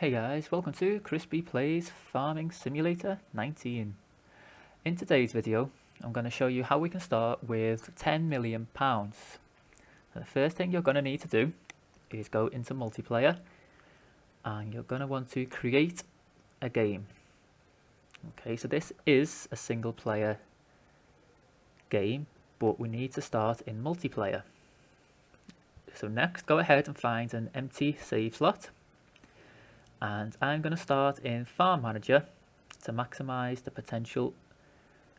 Hey guys, welcome to ChrisBplays Farming Simulator 19. In today's video, I'm going to show you how we can start with £10 million. The first thing you're going to need to do is go into multiplayer and you're going to want to create a game. Okay, so this is a single player game, but we need to start in multiplayer. So next, go ahead and find an empty save slot. And I'm going to start in Farm Manager to maximize the potential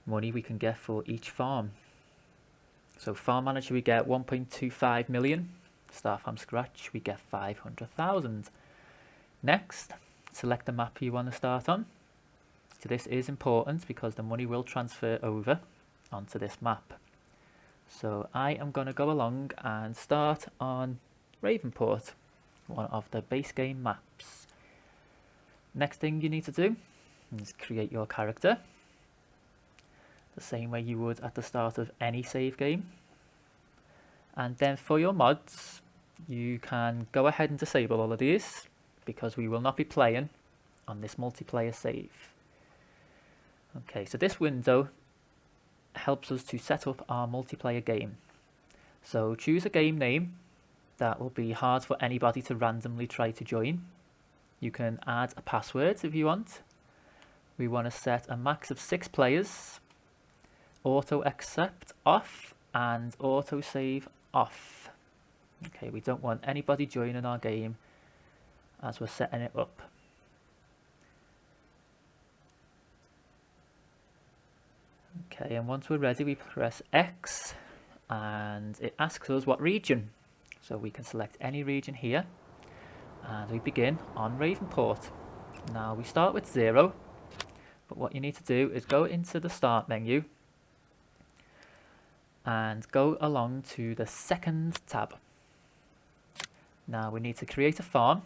money we can get for each farm. So Farm Manager we get 1.25 million. Start from scratch we get 500,000. Next, select the map you want to start on. So this is important because the money will transfer over onto this map. So I am going to go along and start on Ravenport, one of the base game maps. Next thing you need to do is create your character, the same way you would at the start of any save game. And then for your mods, you can go ahead and disable all of these because we will not be playing on this multiplayer save. Okay, so this window helps us to set up our multiplayer game. So choose a game name that will be hard for anybody to randomly try to join. You can add a password if you want. We want to set a max of 6 players, auto accept off and auto save off. Okay, we don't want anybody joining our game as we're setting it up. Okay, and once we're ready, we press X and it asks us what region. So we can select any region here. And we begin on Ravenport. Now we start with 0, but what you need to do is go into the start menu and go along to the second tab. Now we need to create a farm.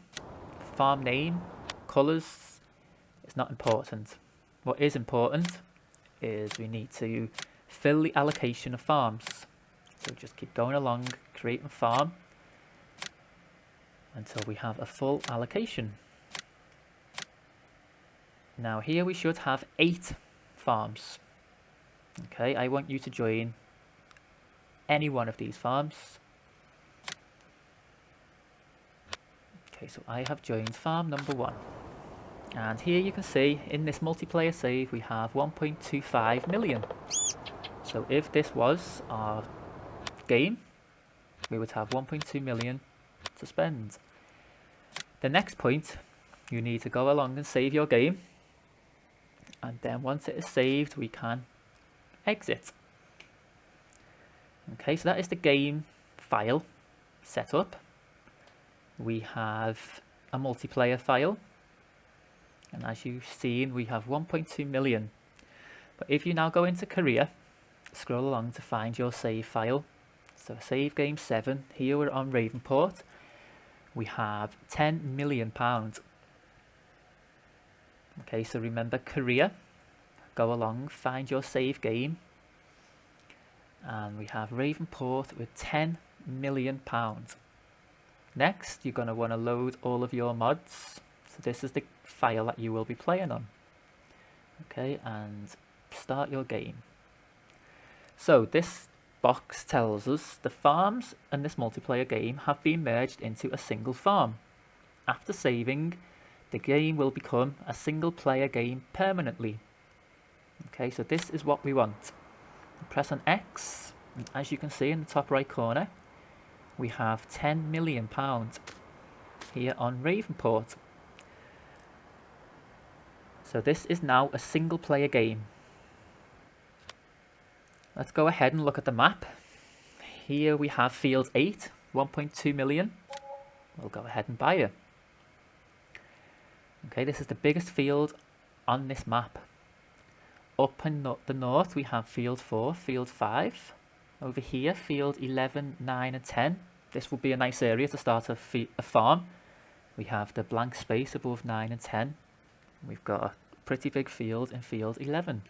Farm name, colours, it's not important. What is important is we need to fill the allocation of farms. So just keep going along, creating farm, until we have a full allocation. Now here we should have 8 farms. Okay, I want you to join any one of these farms. Okay, so I have joined farm number 1. And here you can see in this multiplayer save we have 1.25 million. So if this was our game, we would have 1.2 million to spend. The next point, you need to go along and save your game, and then once it is saved we can exit. Okay, so that is the game file set up. We have a multiplayer file, and as you've seen we have 1.2 million. But if you now go into career, scroll along to find your save file. So save game 7, here we're on Ravenport. We have £10 million. Okay, so remember career, go along, find your save game, and we have Ravenport with £10 million. Next, you're going to want to load all of your mods. So this is the file that you will be playing on. Okay, and start your game. So this box tells us the farms in this multiplayer game have been merged into a single farm. After saving, the game will become a single player game permanently. Okay, so this is what we want. Press on X, and as you can see in the top right corner, we have £10 million here on Ravenport. So this is now a single player game. Let's go ahead and look at the map. Here we have field 8, 1.2 million. We'll go ahead and buy it. Okay, this is the biggest field on this map. Up in the north we have field 4, field 5. Over here, field 11, 9 and 10. This will be a nice area to start a farm. We have the blank space above 9 and 10. We've got a pretty big field in field 11.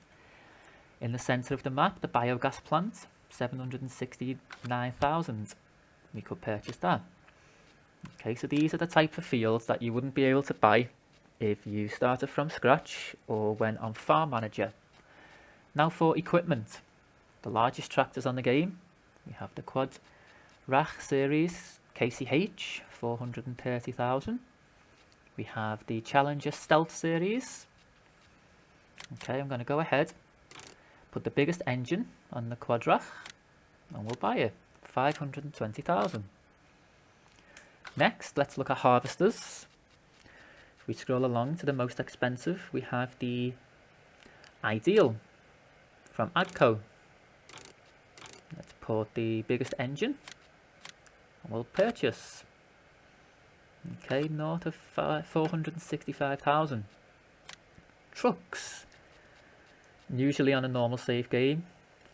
In the centre of the map, the biogas plant, 769,000. We could purchase that. Okay, so these are the type of fields that you wouldn't be able to buy if you started from scratch or went on Farm Manager. Now for equipment. The largest tractors on the game. We have the Quad Rach series KCH, 430,000. We have the Challenger Stealth series. Okay, I'm going to go ahead, put the biggest engine on the Quad Rach, and we'll buy it, 520,000. Next, let's look at harvesters. If we scroll along to the most expensive, we have the Ideal from Adco. Let's put the biggest engine and we'll purchase. Okay, north of 465,000. Trucks. Usually on a normal save game,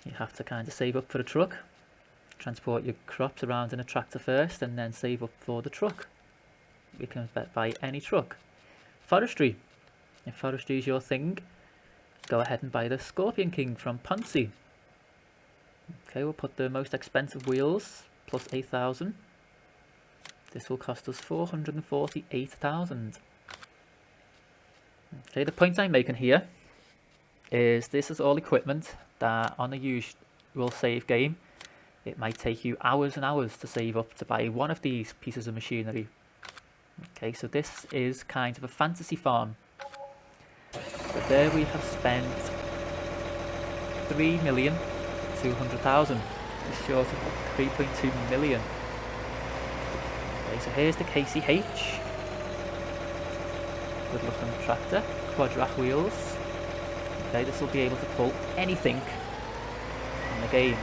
you have to kind of save up for a truck. Transport your crops around in a tractor first and then save up for the truck. You can buy any truck. Forestry. If forestry is your thing, go ahead and buy the Scorpion King from Ponzi. Okay, we'll put the most expensive wheels, plus 8,000. This will cost us 448,000. Okay, the point I'm making here is this is all equipment that on a usual save game, it might take you hours and hours to save up to buy one of these pieces of machinery. Okay, so this is kind of a fantasy farm. So there we have spent 3,200,000, just short of 3.2 million. Okay, so here's the KCH. Good looking tractor, Quad Rach wheels. Okay, this will be able to pull anything in the game.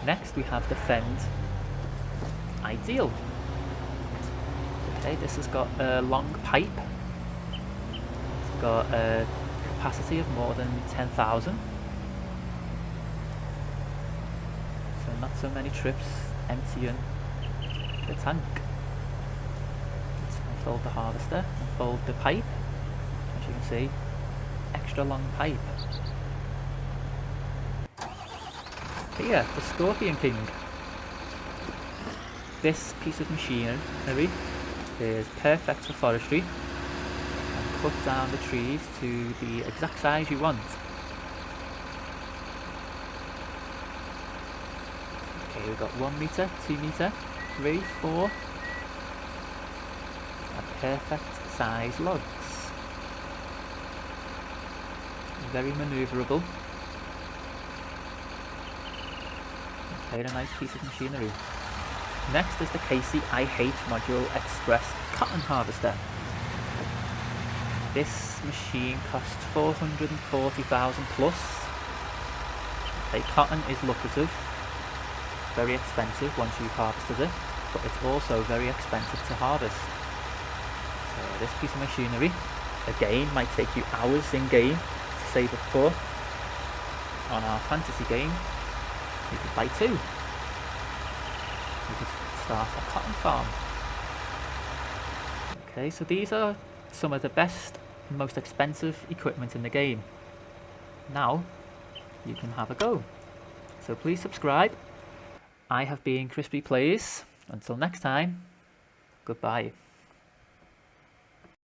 Next we have the Fend Ideal. Okay, this has got a long pipe. It's got a capacity of more than 10,000. So not so many trips emptying the tank. Let's unfold the harvester, unfold the pipe. As you can see, extra long pipe. Here, the Scorpion King. This piece of machinery is perfect for forestry. And cut down the trees to the exact size you want. Okay, we've got 1 meter, 2 meter, 3, 4. Perfect size logs. Very manoeuvrable. Okay, a nice piece of machinery. Next is the KCIH Module Express Cotton Harvester. This machine costs 440,000 plus. Okay, cotton is lucrative, very expensive once you've harvested it, but it's also very expensive to harvest. So this piece of machinery, again, might take you hours in game to save up for. On our fantasy game, you could buy 2. You could start a cotton farm. Okay, so these are some of the best, most expensive equipment in the game. Now, you can have a go. So please subscribe. I have been ChrisBplays. Until next time, goodbye.